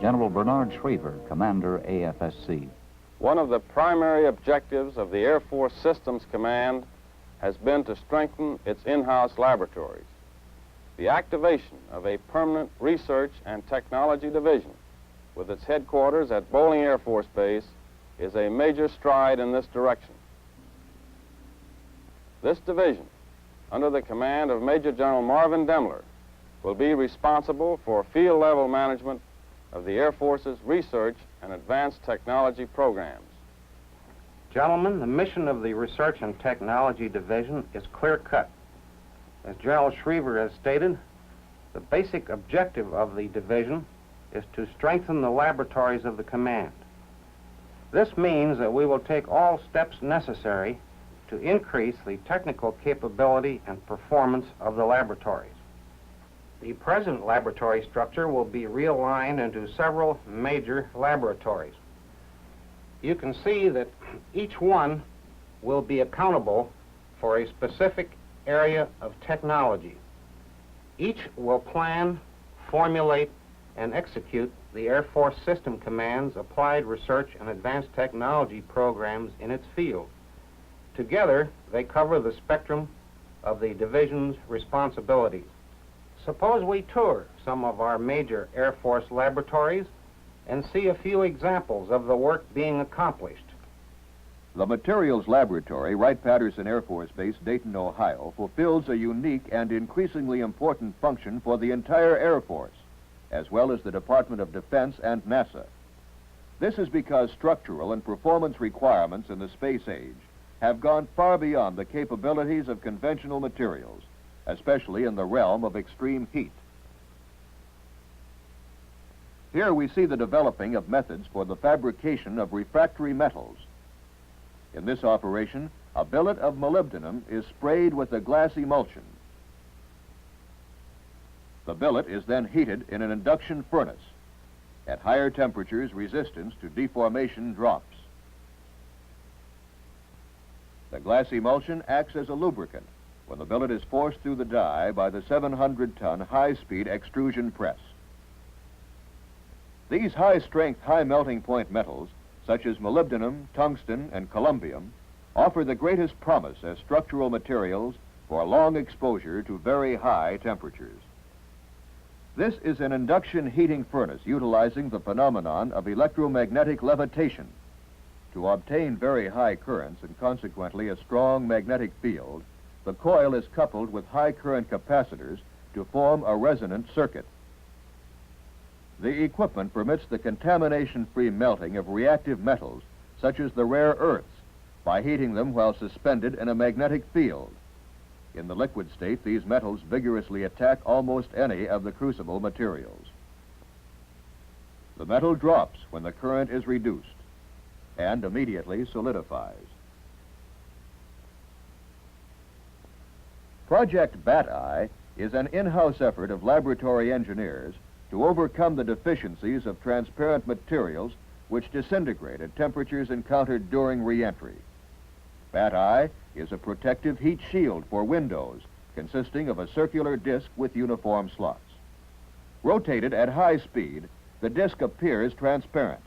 General Bernard Schriever, Commander, AFSC. One of the primary objectives of the Air Force Systems Command has been to strengthen its in-house laboratories. The activation of a permanent research and technology division with its headquarters at Bolling Air Force Base is a major stride in this direction. This division, under the command of Major General Marvin Demler, will be responsible for field-level management of the Air Force's research and advanced technology programs. Gentlemen, the mission of the Research and Technology Division is clear-cut. As General Schriever has stated, the basic objective of the division is to strengthen the laboratories of the command. This means that we will take all steps necessary to increase the technical capability and performance of the laboratories. The present laboratory structure will be realigned into several major laboratories. You can see that each one will be accountable for a specific area of technology. Each will plan, formulate, and execute the Air Force System Command's applied research and advanced technology programs in its field. Together, they cover the spectrum of the division's responsibilities. Suppose we tour some of our major Air Force laboratories and see a few examples of the work being accomplished. The Materials Laboratory, Wright-Patterson Air Force Base, Dayton, Ohio, fulfills a unique and increasingly important function for the entire Air Force, as well as the Department of Defense and NASA. This is because structural and performance requirements in the space age have gone far beyond the capabilities of conventional materials, especially in the realm of extreme heat. Here we see the developing of methods for the fabrication of refractory metals. In this operation, a billet of molybdenum is sprayed with a glass emulsion. The billet is then heated in an induction furnace. At higher temperatures, resistance to deformation drops. The glass emulsion acts as a lubricant when the billet is forced through the die by the 700-ton high-speed extrusion press. These high-strength, high-melting point metals, such as molybdenum, tungsten, and columbium, offer the greatest promise as structural materials for long exposure to very high temperatures. This is an induction heating furnace utilizing the phenomenon of electromagnetic levitation. To obtain very high currents and consequently a strong magnetic field, the coil is coupled with high current capacitors to form a resonant circuit. The equipment permits the contamination-free melting of reactive metals, such as the rare earths, by heating them while suspended in a magnetic field. In the liquid state, these metals vigorously attack almost any of the crucible materials. The metal drops when the current is reduced and immediately solidifies. Project Bat-Eye is an in-house effort of laboratory engineers to overcome the deficiencies of transparent materials which disintegrate at temperatures encountered during re-entry. Bat-Eye is a protective heat shield for windows consisting of a circular disc with uniform slots. Rotated at high speed, the disc appears transparent.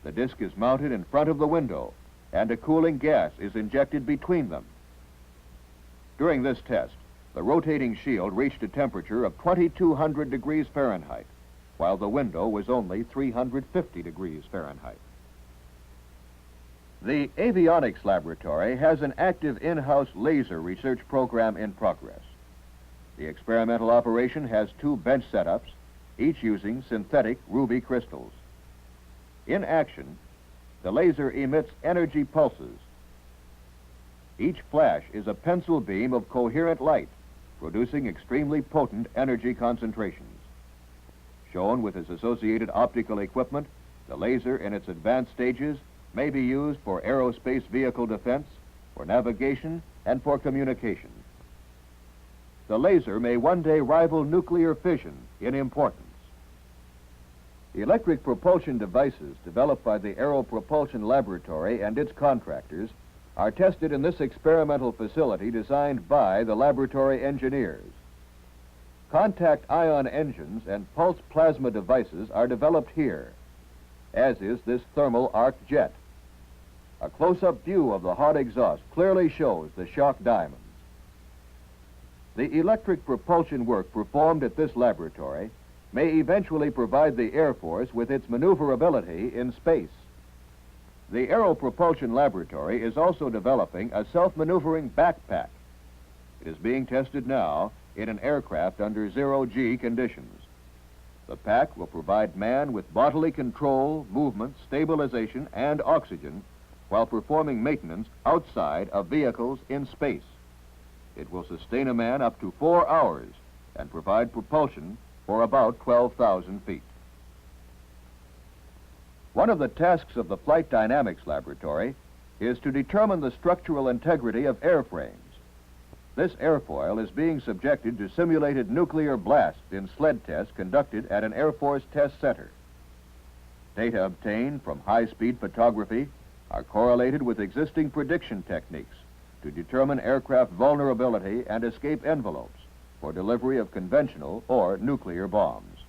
The disc is mounted in front of the window, and a cooling gas is injected between them. During this test, the rotating shield reached a temperature of 2,200 degrees Fahrenheit, while the window was only 350 degrees Fahrenheit. The Avionics Laboratory has an active in-house laser research program in progress. The experimental operation has 2 bench setups, each using synthetic ruby crystals. In action, the laser emits energy pulses. Each flash is a pencil beam of coherent light, producing extremely potent energy concentrations. Shown with its associated optical equipment, the laser in its advanced stages may be used for aerospace vehicle defense, for navigation, and for communication. The laser may one day rival nuclear fission in importance. The electric propulsion devices developed by the Aero Propulsion Laboratory and its contractors are tested in this experimental facility designed by the laboratory engineers. Contact ion engines and pulse plasma devices are developed here, as is this thermal arc jet. A close-up view of the hot exhaust clearly shows the shock diamonds. The electric propulsion work performed at this laboratory may eventually provide the Air Force with its maneuverability in space. The Aero Propulsion Laboratory is also developing a self-maneuvering backpack. It is being tested now in an aircraft under zero-G conditions. The pack will provide man with bodily control, movement, stabilization, and oxygen while performing maintenance outside of vehicles in space. It will sustain a man up to 4 hours and provide propulsion for about 12,000 feet. One of the tasks of the Flight Dynamics Laboratory is to determine the structural integrity of airframes. This airfoil is being subjected to simulated nuclear blasts in sled tests conducted at an Air Force test center. Data obtained from high-speed photography are correlated with existing prediction techniques to determine aircraft vulnerability and escape envelopes for delivery of conventional or nuclear bombs.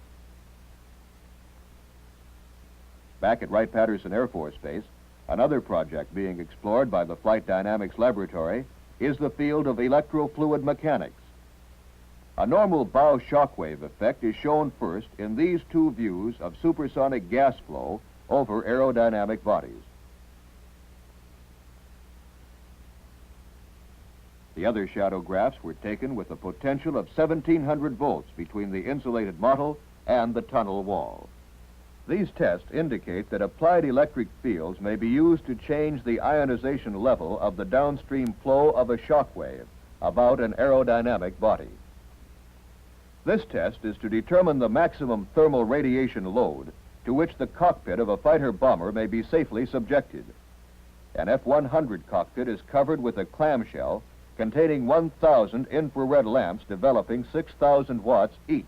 Back at Wright-Patterson Air Force Base, another project being explored by the Flight Dynamics Laboratory is the field of electrofluid mechanics. A normal bow shockwave effect is shown first in these two views of supersonic gas flow over aerodynamic bodies. The other shadow graphs were taken with a potential of 1,700 volts between the insulated model and the tunnel wall. These tests indicate that applied electric fields may be used to change the ionization level of the downstream flow of a shock wave about an aerodynamic body. This test is to determine the maximum thermal radiation load to which the cockpit of a fighter bomber may be safely subjected. An F-100 cockpit is covered with a clamshell containing 1,000 infrared lamps developing 6,000 watts each.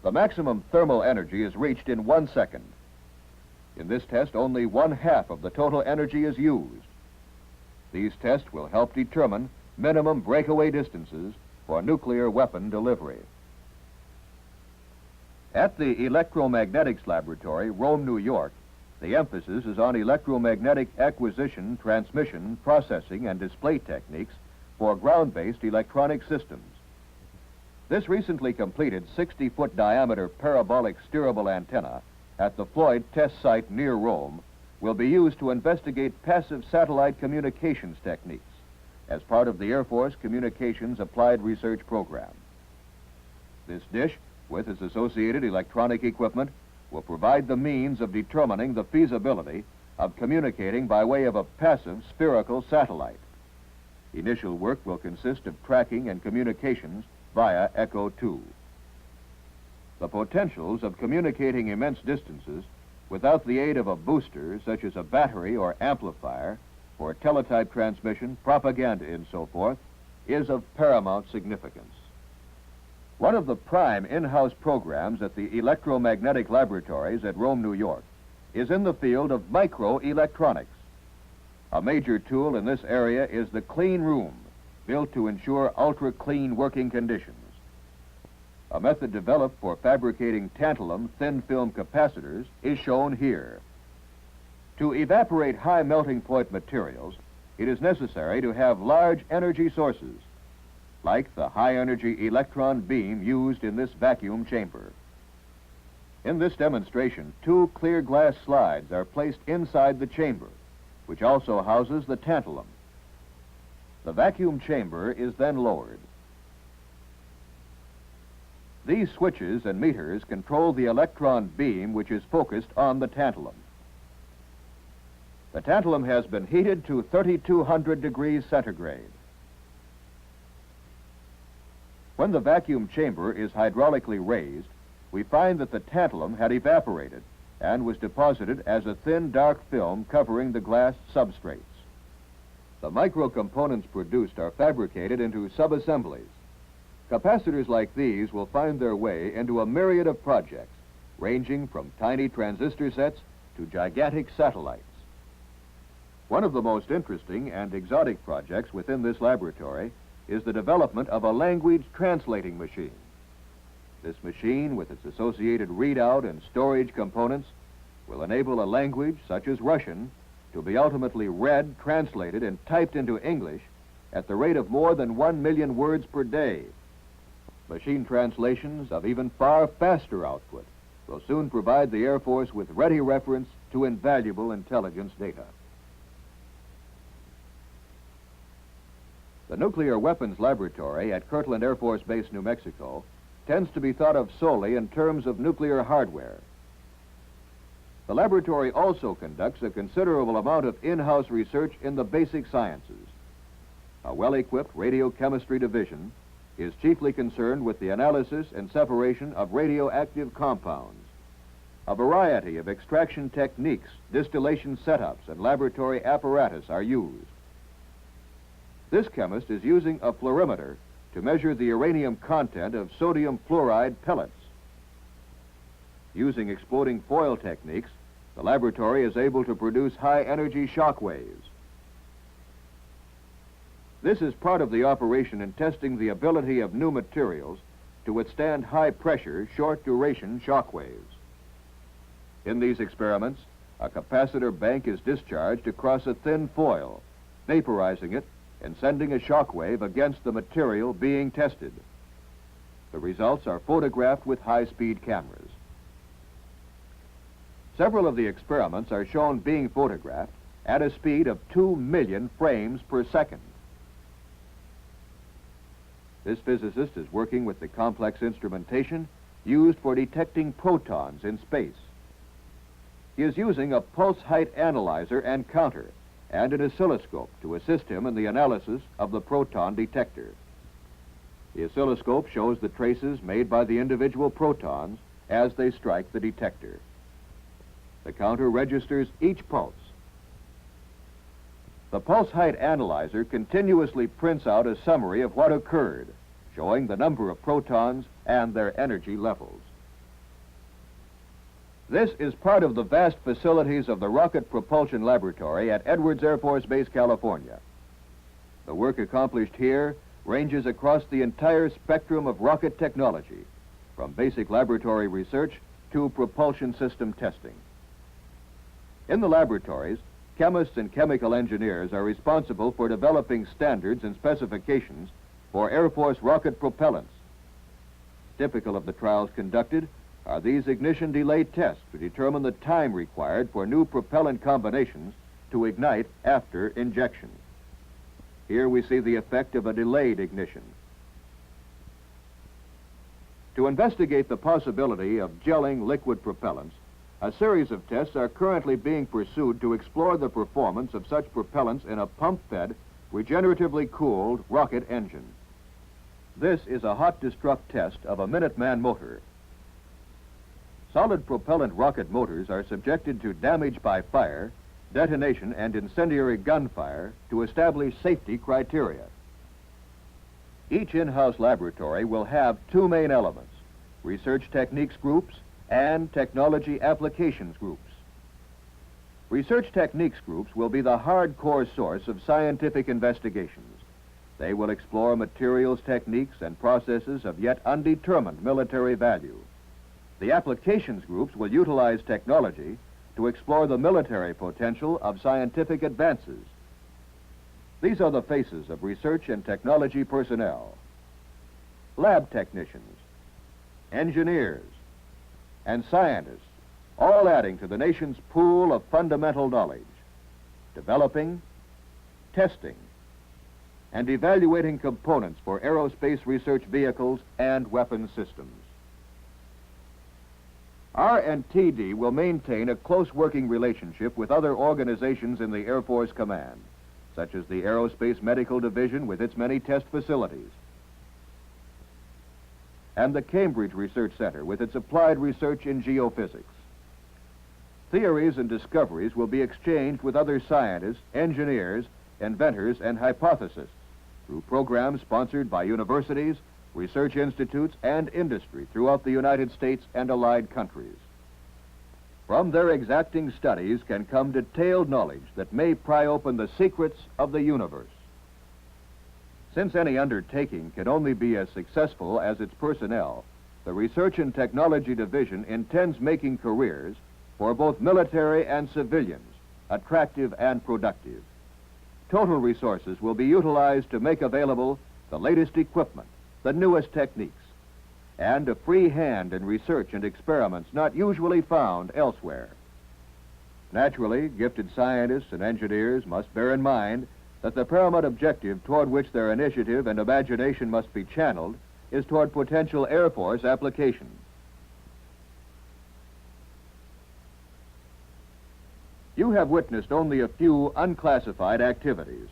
The maximum thermal energy is reached in 1 second. In this test, only 1/2 of the total energy is used. These tests will help determine minimum breakaway distances for nuclear weapon delivery. At the Electromagnetics Laboratory, Rome, New York, the emphasis is on electromagnetic acquisition, transmission, processing, and display techniques for ground-based electronic systems. This recently completed 60-foot diameter parabolic steerable antenna at the Floyd test site near Rome will be used to investigate passive satellite communications techniques as part of the Air Force Communications Applied Research Program. This dish, with its associated electronic equipment, will provide the means of determining the feasibility of communicating by way of a passive spherical satellite. Initial work will consist of tracking and communications via Echo 2. The potentials of communicating immense distances without the aid of a booster, such as a battery or amplifier, for teletype transmission, propaganda, and so forth, is of paramount significance. One of the prime in-house programs at the electromagnetic laboratories at Rome, New York, is in the field of microelectronics. A major tool in this area is the clean room, built to ensure ultra-clean working conditions. A method developed for fabricating tantalum thin-film capacitors is shown here. To evaporate high melting point materials, it is necessary to have large energy sources, like the high-energy electron beam used in this vacuum chamber. In this demonstration, 2 clear glass slides are placed inside the chamber, which also houses the tantalum. The vacuum chamber is then lowered. These switches and meters control the electron beam which is focused on the tantalum. The tantalum has been heated to 3,200 degrees centigrade. When the vacuum chamber is hydraulically raised, we find that the tantalum had evaporated and was deposited as a thin dark film covering the glass substrates. The micro-components produced are fabricated into sub-assemblies. Capacitors like these will find their way into a myriad of projects, ranging from tiny transistor sets to gigantic satellites. One of the most interesting and exotic projects within this laboratory is the development of a language translating machine. This machine, with its associated readout and storage components, will enable a language such as Russian to be ultimately read, translated, and typed into English at the rate of more than 1 million words per day. Machine translations of even far faster output will soon provide the Air Force with ready reference to invaluable intelligence data. The Nuclear Weapons Laboratory at Kirtland Air Force Base, New Mexico, tends to be thought of solely in terms of nuclear hardware. The laboratory also conducts a considerable amount of in-house research in the basic sciences. A well-equipped radiochemistry division is chiefly concerned with the analysis and separation of radioactive compounds. A variety of extraction techniques, distillation setups, and laboratory apparatus are used. This chemist is using a fluorimeter to measure the uranium content of sodium fluoride pellets. Using exploding foil techniques, the laboratory is able to produce high-energy shock waves. This is part of the operation in testing the ability of new materials to withstand high-pressure, short-duration shock waves. In these experiments, a capacitor bank is discharged across a thin foil, vaporizing it and sending a shock wave against the material being tested. The results are photographed with high-speed cameras. Several of the experiments are shown being photographed at a speed of 2 million frames per second. This physicist is working with the complex instrumentation used for detecting protons in space. He is using a pulse height analyzer and counter and an oscilloscope to assist him in the analysis of the proton detector. The oscilloscope shows the traces made by the individual protons as they strike the detector. The counter registers each pulse. The pulse height analyzer continuously prints out a summary of what occurred, showing the number of protons and their energy levels. This is part of the vast facilities of the Rocket Propulsion Laboratory at Edwards Air Force Base, California. The work accomplished here ranges across the entire spectrum of rocket technology, from basic laboratory research to propulsion system testing. In the laboratories, chemists and chemical engineers are responsible for developing standards and specifications for Air Force rocket propellants. Typical of the trials conducted are these ignition delay tests to determine the time required for new propellant combinations to ignite after injection. Here we see the effect of a delayed ignition. To investigate the possibility of gelling liquid propellants, a series of tests are currently being pursued to explore the performance of such propellants in a pump-fed, regeneratively cooled rocket engine. This is a hot destruct test of a Minuteman motor. Solid propellant rocket motors are subjected to damage by fire, detonation, and incendiary gunfire to establish safety criteria. Each in-house laboratory will have two main elements: research techniques groups and technology applications groups. Research techniques groups will be the hardcore source of scientific investigations. They will explore materials, techniques, and processes of yet undetermined military value. The applications groups will utilize technology to explore the military potential of scientific advances. These are the faces of research and technology personnel: lab technicians, engineers, and scientists, all adding to the nation's pool of fundamental knowledge, developing, testing, and evaluating components for aerospace research vehicles and weapons systems. R&TD will maintain a close working relationship with other organizations in the Air Force Command, such as the Aerospace Medical Division with its many test facilities, and the Cambridge Research Center with its applied research in geophysics. Theories and discoveries will be exchanged with other scientists, engineers, inventors, and hypothesists through programs sponsored by universities, research institutes, and industry throughout the United States and allied countries. From their exacting studies can come detailed knowledge that may pry open the secrets of the universe. Since any undertaking can only be as successful as its personnel, the Research and Technology Division intends making careers for both military and civilians attractive and productive. Total resources will be utilized to make available the latest equipment, the newest techniques, and a free hand in research and experiments not usually found elsewhere. Naturally, gifted scientists and engineers must bear in mind that the paramount objective toward which their initiative and imagination must be channeled is toward potential Air Force application. You have witnessed only a few unclassified activities.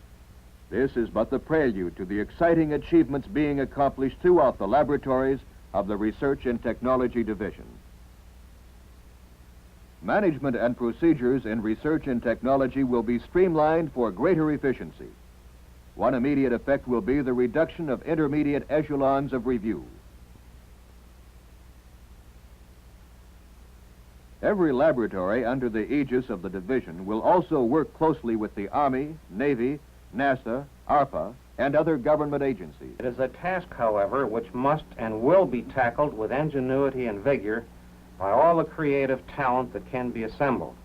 This is but the prelude to the exciting achievements being accomplished throughout the laboratories of the Research and Technology Division. Management and procedures in research and technology will be streamlined for greater efficiency. One immediate effect will be the reduction of intermediate echelons of review. Every laboratory under the aegis of the division will also work closely with the Army, Navy, NASA, ARPA, and other government agencies. It is a task, however, which must and will be tackled with ingenuity and vigor by all the creative talent that can be assembled.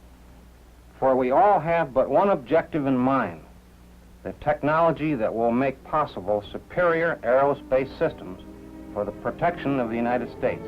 For we all have but one objective in mind: the technology that will make possible superior aerospace systems for the protection of the United States.